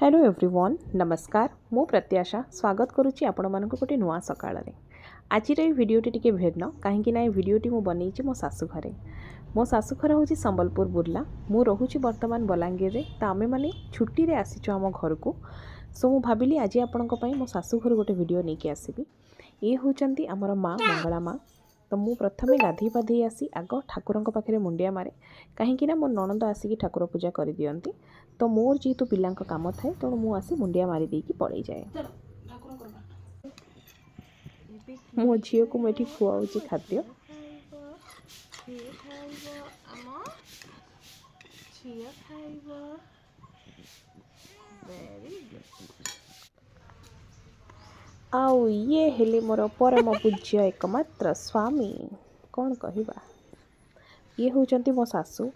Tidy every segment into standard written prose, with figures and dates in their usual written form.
Hello everyone नमस्कार मु प्रत्याशा स्वागत करुच्ची आपण मानक गोटे नुआ सकाळ आज भिडटी टी भिन्न कहीं ना भिडटी मु बनई मो शाशु घरे मो शाशु घर हूँ संबलपुर बुर्ला मु रोचे बर्तमान बलांगीर रे तो आमे माने छुट्टी रे आसीचु आम घर को सो मु भाविली आज आपण मो शाशु घर गोटे वीडियो नहीं आसबि ये होचंती आमर माँ मंगला माँ तो मु प्रथमे गाधे पाधे आसी आग ठाकुर पाखे मुंडिया मारे कहीं मो नणंद आसिक ठाकुर पूजा कर दियंती तो मोर जेहेतु पिला काम थाए तेणु मु आसी मुंडिया मारी देकी पड़े जाए। मो झील को मुझे खुआऊँ खाद्य आउ ये हेले मोर परम पूज्य एकमात्र स्वामी कौन कहवा ये होचंती मो सासू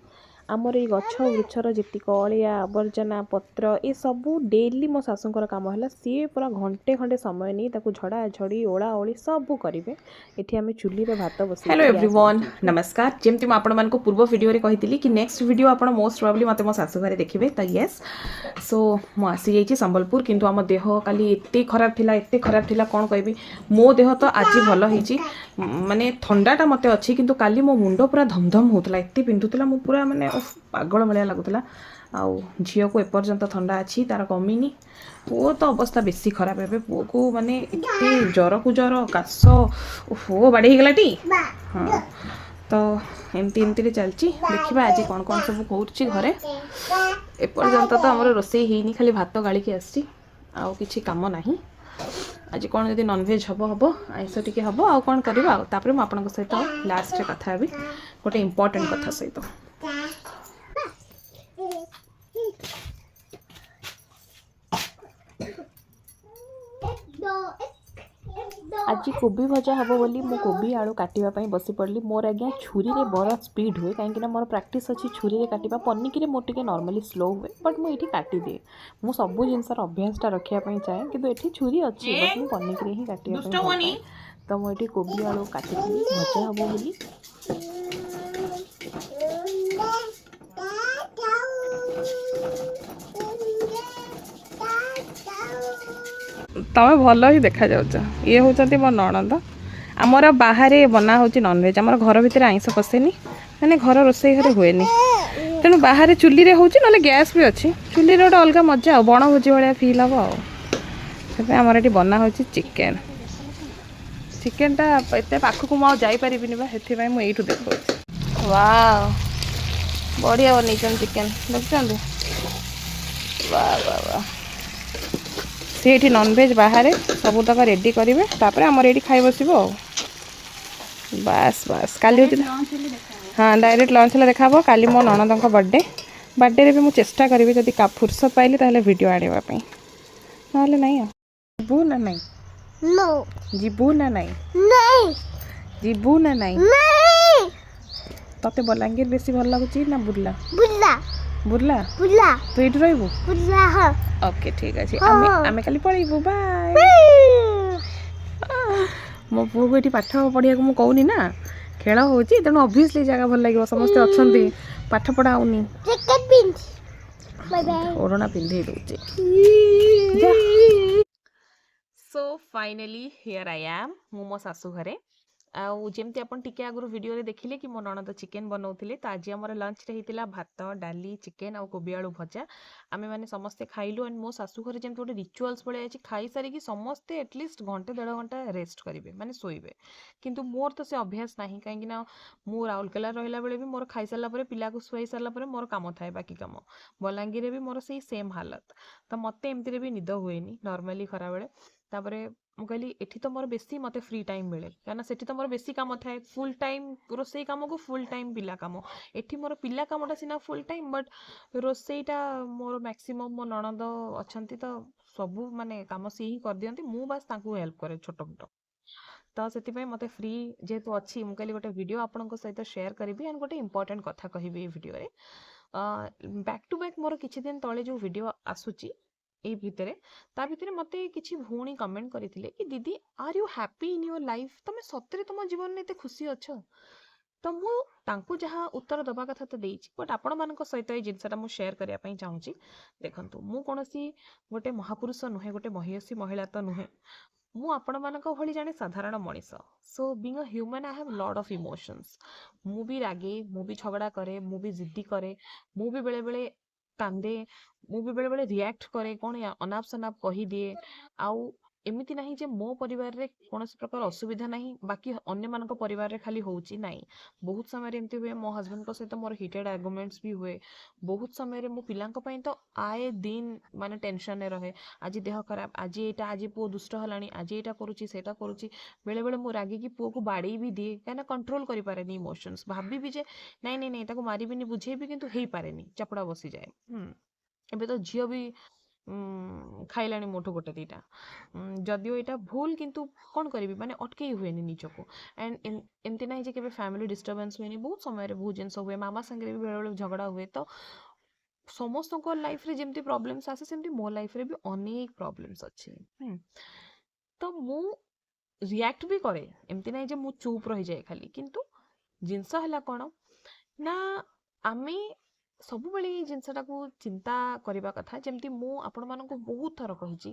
आमर ये गछ वृक्षर जीतिक अलिया आवर्जना पत्र ये सबू डेली मो शाशुंकर काम है सी पूरा घंटे खंडे समय नहीं ताकू झड़ा झड़ी ओला ओली सबू करेंगे ये आम चुली रे भात बस। हेलो एवरीवन नमस्कार जमती मुझे पूर्व वीडियो रे कही कि नेक्स्ट वीडियो आप मोस्ट प्रोबेबली मत मो शाशु घरे देखिए तो येस सो मुझे आसी संबलपुर किंतु आम देह काली एत खराब थिला कौन कहबी मो देह तो आज भल होईची माने ठंडाटा मत अच्छी किंतु काली मो मुंड पूरा धमधम होता एत पिंधुला मो पूरा माने पागल भाया लगुला आउ झील को एपर्यंत ठंडा अच्छी तार कमिनी पुओ तो अवस्था बेसी खराब है पुओ को माने एते जर को जर काश हो बाड़ी गला टी हाँ तो एमती एमती चलती देखा आज कौन कौन सब करुच्ची घरे एपर्यंत तो आम रोसई होनी खाली भात गाड़ी आसी आउ किसी कम ना आज कौन जब नॉनवेज हम आइस टी हम आउ कौन करपर मुझे सहित लास्ट कथा हेबी गोटे इम्पोर्टेंट कथा सहित आज कोबी भजा हम बोली मो कोबी आलू काटापी बसी पड़ली मोर आज्ञा छुरी रे बड़ स्पीड हुए कहीं मोर प्रैक्टिस अच्छी छुरी रे काटिबा पनिकी मोर टे नॉर्मली स्लो हुए बट मुझे काटी दिए मु सब जिनसर अभ्यासटा रखापी चाहे कि ये छुरी अच्छी बट मुझे पनिकी ही काटापी तो मुझे कोबी आलू काटी भजा हम बोली तमें भल ही देखा जाऊच ये हूँ मो नणंद आमर बाहर बना हो नॉनवेज आमर घर भितर आइंस पशेनी मैंने घर रोसई घर हुए तेणु बाहर चुली रे होची ना गैस भी अच्छी चुली रे गोटे अलग मजा बण भोजी भाया फिल हम आमर ये बना हो चिकेन चिकेनटा एत पाखक मुझे मुझे देखो वाह बढ़िया बन चिकेन देखते वाह वाह वाह ये नॉनवेज बाहर सब तक रेडी करेंगे तापर आमर ये खाई बस बास बास काली हाँ डायरेक्ट लंच देखा काली मो नणंद बर्थडे भी मुझे चेष्टा करी जब फुर्सत पाइली ताहले वीडियो आने ना जीबू ना नहीं जीबू ना नहीं जीबू ना नहीं तते बलांगीर बेसी भल लगुच ना बुर्ला बुर्ला तू ये रही ओके ठीक अच्छे आमे काली पलैबू बाय मो पु को ये पाठ पढ़िया मुझे कहूनी ना खेल हो तेणु ऑब्वियसली जगह भल लगे समस्ते अच्छा पाठ पढ़ा ओढ़ना पिंधे दूचे so finally here I am मो शाशु घरे आमती आप आगुरी वीडियो देखिले कि मो नणंद चिकेन बनाऊले तो आज आम लंच होता भात डाली चिकेन आउ कोबी आलू भजा आमे मैंने समस्ते खाइलु एंड मो शाशु घर जमी गोटे रिचुअल्स भाई अच्छी खाई सारिकी समस्ते एटलिस्ट घंटे 1.5 घंटा रेस्ट करेंगे माने शोबे किंतु मोर तो से अभ्यास ना कहीं मु राउरकेला रहा बेले भी मोर खाई सारा पिला को शुई सारा मोर कम थाए बाकी कम बलांगीर भी मोर से सेम हालत तो मत एमती भी निद हुए नॉर्मली खरा बेले तापरे मु कहली एठी तो मोर बेसी मते फ्री टाइम मिले कहीं सेठी तो मोर बेसी काम थाए फुल टाइम रोसई काम को फुल टाइम पिला काम एठी मोर पिला कामटा सिना फुल टाइम बट रोसईटा मोर मैक्सिमम मो नणंद अच्छंती तो सबू माने काम सी ही कर दियंती मु बस तांकू हेल्प करे छोट मोट तो से मते फ्री जेहेतु अच्छी मु कहली गोटे वीडियो आपनको सहित शेयर करी एंड गोटे इंपोर्टेंट कथा कहबी ए वीडियो रे बैक टू बैक मोर किछि दिन तळे जो वीडियो आसुची ए भितरे ता भितरे मते किछि भौणी कमेंट करथिले कि दीदी are you happy in your life तमे सतरे तुम जीवन में एते खुशी अछ ତ ମୁଁ ତାଙ୍କୁ ଯାହା ଉତ୍ତର ଦେବା କଥା ତ ଦେଇଛି, ବଟ୍ ଆପଣମାନଙ୍କ ସହିତ ଏଇ ଜିନିଷଟା ମୁଁ ସେୟାର କରିବା ପାଇଁ ଚାହୁଁଛି। ଦେଖନ୍ତୁ, ମୁଁ କୌଣସି ଗୋଟେ ମହାପୁରୁଷ ନୁହେଁ, ଗୋଟେ ମହିୟସୀ ମହିଳା ତ ନୁହେଁ। ମୁଁ ଆପଣମାନଙ୍କ ଭଳି ଜଣେ ସାଧାରଣ ମଣିଷ। ସୋ ବିଙ୍ଗ ଅ human I have lot of emotions. ମୁଁ ବି ରାଗେ, ମୁଁ ବି ଝଗଡ଼ା କରେ, ମୁଁ ବି ଜିଦ୍ଦି କରେ, ମୁଁ ବି ବେଳେବେଳେ କାନ୍ଦେ, ମୁଁ ବି ବେଳେବେଳେ ରିଆକ୍ଟ କରେ, କ'ଣ ଅନାପ ଶନାପ କହିଦିଏ। ଆଉ ଏମିତି ନାହିଁ ଯେ ମୋ ପରିବାରରେ କୌଣସି ପ୍ରକାର ଅସୁବିଧା ନାହିଁ, ବାକି ଅନ୍ୟମାନଙ୍କ ପରିବାରରେ ଖାଲି ହେଉଛି, ନାହିଁ। ବହୁତ ସମୟରେ ଏମିତି ହୁଏ, ମୋ ହଜବେଣ୍ଡଙ୍କ ସହିତ ମୋର ହିଟେଡ୍ ଆର୍ଗୁମେଣ୍ଟସ୍ ବି ହୁଏ। ବହୁତ ସମୟରେ ମୋ ପିଲାଙ୍କ ପାଇଁ ତ ଆଏ ଦିନ ମାନେ ଟେନସନରେ ରହେ। ଆଜି ଦେହ ଖରାପ, ଆଜି ଏଇଟା, ଆଜି ପୁଅ ଦୁଷ୍ଟ ହେଲାଣି, ଆଜି ଏଇଟା କରୁଛି, ସେଇଟା କରୁଛି। ବେଳେବେଳେ ମୁଁ ରାଗିକି ପୁଅକୁ ବାଡ଼େଇ ବି ଦିଏ, କାହିଁକିନା କଣ୍ଟ୍ରୋଲ କରିପାରେନି ଇମୋସନ୍ସ। ଭାବିବି ଯେ ନାଇଁ ନାଇଁ ନାଇଁ, ତାକୁ ମାରିବିନି, ବୁଝେଇବି, କିନ୍ତୁ ହେଇପାରେନି, ଚାପଡ଼ା ବସିଯାଏ। ଏବେ ତ ଝିଅ ବି ଖାଇଲାଣି ମୋଠୁ ଗୋଟେ ଦିଟା। ଯଦିଓ ଏଇଟା ଭୁଲ, କିନ୍ତୁ କ'ଣ କରିବି, ମାନେ ଅଟକେଇ ହୁଏନି ନିଜକୁ। ଆଣ୍ଡ ଏମିତି ନାହିଁ ଯେ କେବେ ଫ୍ୟାମିଲି ଡିଷ୍ଟର୍ବାନ୍ସ ହୁଏନି, ବହୁତ ସମୟରେ ବହୁତ ଜିନିଷ ହୁଏ, ମାମା ସାଙ୍ଗରେ ବି ବେଳେବେଳେ ଝଗଡ଼ା ହୁଏ। ତ ସମସ୍ତଙ୍କ ଲାଇଫରେ ଯେମିତି ପ୍ରୋବ୍ଲେମ୍ସ ଆସେ, ସେମିତି ମୋ ଲାଇଫରେ ବି ଅନେକ ପ୍ରୋବ୍ଲେମ୍ସ ଅଛି। ତ ମୁଁ ରିଆକ୍ଟ ବି କରେ, ଏମିତି ନାହିଁ ଯେ ମୁଁ ଚୁପ୍ ରହିଯାଏ ଖାଲି। କିନ୍ତୁ ଜିନିଷ ହେଲା କ'ଣ ନା, ଆମେ ସବୁବେଳେ ଏଇ ଜିନିଷଟାକୁ ଚିନ୍ତା କରିବା କଥା। ଯେମିତି ମୁଁ ଆପଣମାନଙ୍କୁ ବହୁତ ଥର କହିଛି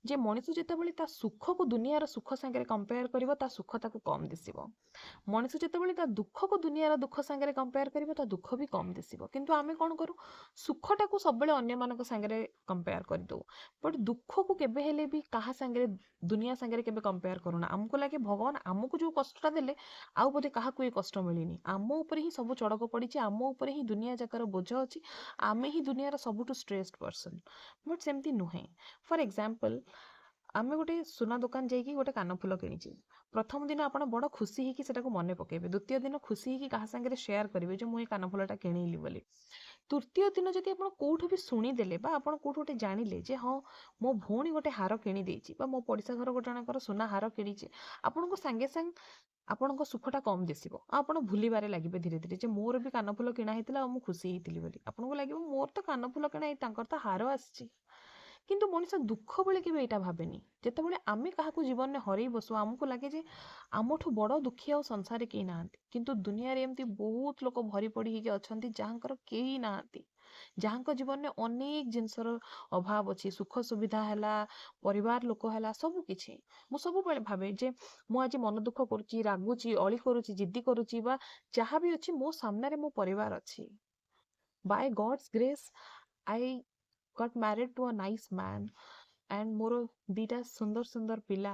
ଯେ ମଣିଷ ଯେତେବେଳେ ତା ସୁଖକୁ ଦୁନିଆର ସୁଖ ସାଙ୍ଗରେ କମ୍ପେୟାର କରିବ, ତା ସୁଖ ତାକୁ କମ୍ ଦିଶିବ। ମଣିଷ ଯେତେବେଳେ ତା ଦୁଃଖକୁ ଦୁନିଆର ଦୁଃଖ ସାଙ୍ଗରେ କମ୍ପେୟାର କରିବ, ତା ଦୁଃଖ ବି କମ୍ ଦିଶିବ। କିନ୍ତୁ ଆମେ କ'ଣ କରୁ, ସୁଖଟାକୁ ସବୁବେଳେ ଅନ୍ୟମାନଙ୍କ ସାଙ୍ଗରେ କମ୍ପେୟାର କରିଦେଉ, ବଟ୍ ଦୁଃଖକୁ କେବେ ହେଲେ ବି କାହା ସାଙ୍ଗରେ, ଦୁନିଆ ସାଙ୍ଗରେ କେବେ କମ୍ପେୟାର କରୁନା। ଆମକୁ ଲାଗେ ଭଗବାନ ଆମକୁ ଯେଉଁ କଷ୍ଟଟା ଦେଲେ, ଆଉ ବୋଧେ କାହାକୁ ଏ କଷ୍ଟ ମିଳିନି, ଆମ ଉପରେ ହିଁ ସବୁ ଚଡ଼କ ପଡ଼ିଛି, ଆମ ଉପରେ ହିଁ ଦୁନିଆ ଯାକର ବୋଝ ଅଛି, ଆମେ ହିଁ ଦୁନିଆର ସବୁଠୁ ଷ୍ଟ୍ରେସ୍ଡ ପର୍ସନ୍। ବଟ୍ ସେମିତି ନୁହେଁ। ଫର୍ ଏକ୍ଜାମ୍ପଲ୍, ଆମେ ଗୋଟେ ସୁନା ଦୋକାନ ଯାଇକି ଗୋଟେ କାନଫୁଲ କିଣିଛେ। ପ୍ରଥମ ଦିନ ଆପଣ ବଡ଼ ଖୁସି ହେଇକି ସେଟାକୁ ମନେ ପକାଇବେ, ଦ୍ୱିତୀୟ ଦିନ ଖୁସି ହେଇକି କାହା ସାଙ୍ଗରେ ସେୟାର କରିବେ ଯେ ମୁଁ ଏ କାନଫୁଲଟା କିଣିଲି ବୋଲି। ତୃତୀୟ ଦିନ ଯଦି ଆପଣ କେଉଁଠୁ ବି ଶୁଣିଦେଲେ, ବା ଆପଣ କେଉଁଠୁ ଗୋଟେ ଜାଣିଲେ ଯେ ହଁ ମୋ ଭଉଣୀ ଗୋଟେ ହାର କିଣିଦେଇଛି, ବା ମୋ ପଡ଼ିଶା ଘର ଗୋଟେ ଜଣଙ୍କର ସୁନା ହାର କିଣିଛି, ଆପଣଙ୍କୁ ସାଙ୍ଗେ ସାଙ୍ଗେ ଆପଣଙ୍କ ସୁଖଟା କମ୍ ଦିଶିବ। ଆଉ ଆପଣ ଭୁଲିବାରେ ଲାଗିବେ ଧୀରେ ଧୀରେ ଯେ ମୋର ବି କାନଫୁଲ କିଣା ହେଇଥିଲା ଆଉ ମୁଁ ଖୁସି ହେଇଥିଲି ବୋଲି। ଆପଣଙ୍କୁ ଲାଗିବ ମୋର ତ କାନଫୁଲ କିଣା ହେଇ, ତାଙ୍କର ତ ହାର ଆସିଛି। କିନ୍ତୁ ମଣିଷ ଦୁଃଖ ବେଳେ କେବେ ଏଇଟା ଭାବେନି। ଯେତେବେଳେ ଆମେ କାହାକୁ ଜୀବନରେ ହରେଇ ବସୁ, ଆମକୁ ଲାଗେ ଯେ ଆମଠୁ ବଡ଼ ଦୁଃଖୀ ଆଉ ସଂସାରରେ କେହି ନାହାନ୍ତି। କିନ୍ତୁ ଦୁନିଆରେ ଏମିତି ବହୁତ ଲୋକ ଭରି ପଡ଼ି ହେଇକି ଅଛନ୍ତି ଯାହାଙ୍କର କେହି ନାହାନ୍ତି, ଯାହାଙ୍କ ଜୀବନରେ ଅନେକ ଜିନିଷର ଅଭାବ ଅଛି। ସୁଖ ସୁବିଧା ହେଲା, ପରିବାର ଲୋକ ହେଲା, ସବୁକିଛି। ମୁଁ ସବୁବେଳେ ଭାବେ ଯେ ମୁଁ ଆଜି ମନ ଦୁଃଖ କରୁଛି, ରାଗୁଛି, ଅଳି କରୁଛି, ଜିଦ୍ଦି କରୁଛି, ବା ଯାହା ବି ଅଛି, ମୋ ସାମ୍ନାରେ ମୋ ପରିବାର ଅଛି। By God's grace I got married to a nice man, and ମୋର ଦୁଇଟା ସୁନ୍ଦର ସୁନ୍ଦର ପିଲା।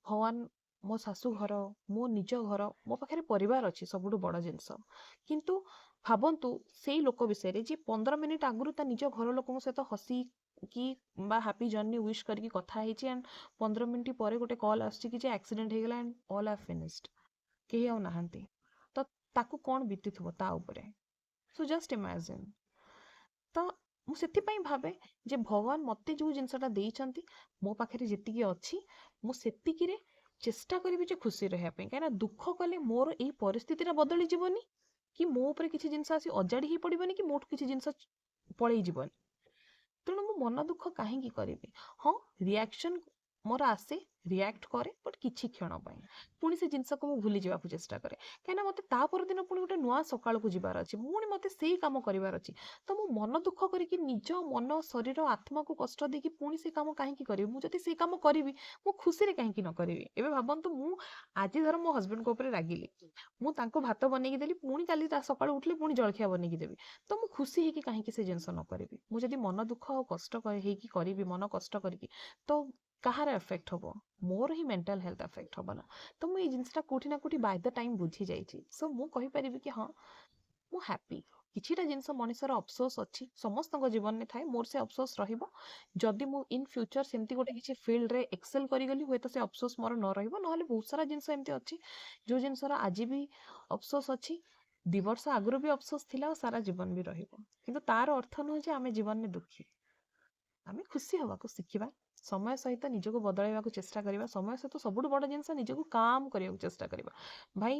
ଭଗବାନ, ମୋ ଶାଶୁ ଘର, ମୋ ନିଜ ଘର, ମୋ ପାଖରେ ପରିବାର ଅଛି, ସବୁଠୁ ବଡ଼ ଜିନିଷ। କିନ୍ତୁ ଭାବନ୍ତୁ ସେଇ ଲୋକ ବିଷୟରେ ଯିଏ 15 ମିନିଟ୍ ଆଗରୁ ତା ନିଜ ଘର ଲୋକଙ୍କ ସହିତ ହସିକି ବା ହାପି ଜର୍ଣ୍ଣି ୱିଶ୍ କରିକି କଥା ହେଇଛି, ଆଣ୍ଡ 15 ମିନିଟ୍ ପରେ ଗୋଟେ କଲ୍ ଆସୁଛି କି ଯେ ଆକ୍ସିଡେଣ୍ଟ ହେଇଗଲା ଆଣ୍ଡ ଅଲ୍ ଆର୍ ଫିନିଶ୍ଡ, କେହି ଆଉ ନାହାନ୍ତି। ତ ତାକୁ କ'ଣ ବିତୁଥିବ ତା ଉପରେ। So just imagine. ତ ମୁଁ ସେଥିପାଇଁ ଭାବେ ଯେ ଭଗବାନ ମୋତେ ଯେଉଁ ଜିନିଷଟା ଦେଇଛନ୍ତି, ମୋ ପାଖରେ ଯେତିକି ଅଛି, ମୁଁ ସେତିକିରେ ଚେଷ୍ଟା କରିବି ଯେ ଖୁସି ରହିବା ପାଇଁ। କାହିଁକିନା ଦୁଃଖ କଲେ ମୋର ଏଇ ପରିସ୍ଥିତିଟା ବଦଳିଯିବନି, କି ମୋ ଉପରେ କିଛି ଜିନିଷ ଆସି ଅଜାଡ଼ି ହେଇ ପଡ଼ିବନି, କି ମୋଠୁ କିଛି ଜିନିଷ ପଳେଇ ଯିବନି। ତେଣୁ ମୁଁ ମନ ଦୁଃଖ କାହିଁକି କରିବି? ହଁ, ରିଆକ୍ସନ୍ ମୋର ଆସେ, ରିଆକ୍ଟ କରେ, ବଟ୍ କିଛି କ୍ଷଣ ପାଇଁ। ପୁଣି ସେ ଜିନିଷକୁ ମୁଁ ଭୁଲି ଯିବାକୁ ଚେଷ୍ଟା କରେ, କାହିଁକିନା ମୋତେ ତା ପରଦିନ ପୁଣି ଗୋଟେ ନୂଆ ସକାଳକୁ ଯିବାର ଅଛି, ପୁଣି ମୋତେ ସେଇ କାମ କରିବାର ଅଛି। ତ ମୁଁ ମନ ଦୁଃଖ କରିକି ନିଜ ମନ, ଶରୀର, ଆତ୍ମାକୁ କଷ୍ଟ ଦେଇକି ପୁଣି ସେ କାମ କାହିଁକି କରିବି? ମୁଁ ଯଦି ସେଇ କାମ କରିବି, ମୁଁ ଖୁସିରେ କାହିଁକି ନ କରିବି? ଏବେ ଭାବନ୍ତୁ, ମୁଁ ଆଜି ଧର ମୋ ହଜବେଣ୍ଡଙ୍କ ଉପରେ ରାଗିଲି, ମୁଁ ତାଙ୍କୁ ଭାତ ବନେଇକି ଦେଲି, ପୁଣି କାଲି ତା ସକାଳୁ ଉଠିଲେ ପୁଣି ଜଳଖିଆ ବନେଇକି ଦେବି, ତ ମୁଁ ଖୁସି ହେଇକି କାହିଁକି ସେ ଜିନିଷ ନ କରିବି? ମୁଁ ଯଦି ମନ ଦୁଃଖ ଆଉ କଷ୍ଟ ହେଇକି କରିବି, ମନ କଷ୍ଟ କରିକି, ତ କାହାର ଏଫେକ୍ଟ ହବ? ମୋର ହିଁ ମେଣ୍ଟାଲ ହେଲ୍ଥ ଏଫେକ୍ଟ ହବ ନା। ତ ମୁଁ ଏଇ ଜିନିଷଟା କୋଉଠି ନା କୋଉଠି ବାଇ ଦ ଟାଇମ୍ ବୁଝି ଯାଇଛି। ସୋ ମୁଁ କହିପାରିବି କି ହଁ, ମୁଁ ହ୍ୟାପି। କିଛିଟା ଜିନିଷ ମଣିଷର ଅଫସୋସ ଅଛି, ସମସ୍ତଙ୍କ ଜୀବନରେ ଥାଏ, ମୋର ସେ ଅଫସୋସ ରହିବ। ଯଦି ମୁଁ ଇନ୍ ଫ୍ୟୁଚର ସେମିତି ଗୋଟେ କିଛି ଫିଲ୍ଡରେ ଏକ୍ସେଲ୍ କରିଗଲି, ହୁଏତ ସେ ଅଫସୋସ ମୋର ନ ରହିବ। ନହେଲେ ବହୁତ ସାରା ଜିନିଷ ଏମିତି ଅଛି ଯେଉଁ ଜିନିଷର ଆଜି ବି ଅଫସୋସ ଅଛି, 2 ବର୍ଷ ଆଗରୁ ବି ଅଫସୋସ ଥିଲା, ଆଉ ସାରା ଜୀବନ ବି ରହିବ। କିନ୍ତୁ ତାର ଅର୍ଥ ନୁହେଁ ଯେ ଆମେ ଜୀବନରେ ଦୁଃଖୀ। ଆମେ ଖୁସି ହେବାକୁ ଶିଖିବା, ସମୟ ସହିତ ନିଜକୁ ବଦଳାଇବାକୁ ଚେଷ୍ଟା କରିବା, ସମୟ ସହିତ ସବୁଠୁ ବଡ଼ ଜିନିଷ ନିଜକୁ କାମ୍ କରିବାକୁ ଚେଷ୍ଟା କରିବା। ଭାଇ,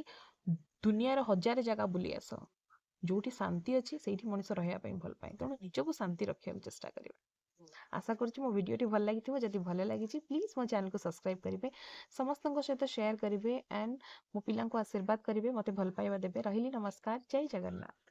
ଦୁନିଆର 1000 ଜାଗା ବୁଲି ଆସ, ଯୋଉଠି ଶାନ୍ତି ଅଛି ସେଇଠି ମଣିଷ ରହିବା ପାଇଁ ଭଲ ପାଏ। ତେଣୁ ନିଜକୁ ଶାନ୍ତି ରଖିବାକୁ ଚେଷ୍ଟା କରିବା। आशा करुँच मो भिडियोटी भल लगी जदि भल लगी प्लीज मो चैनल को सब्सक्राइब करेंगे समस्त सहित शेयर करेंगे एंड मो पिला आशीर्वाद करेंगे मत भल पाइबा देवे रही नमस्कार जय जगन्नाथ।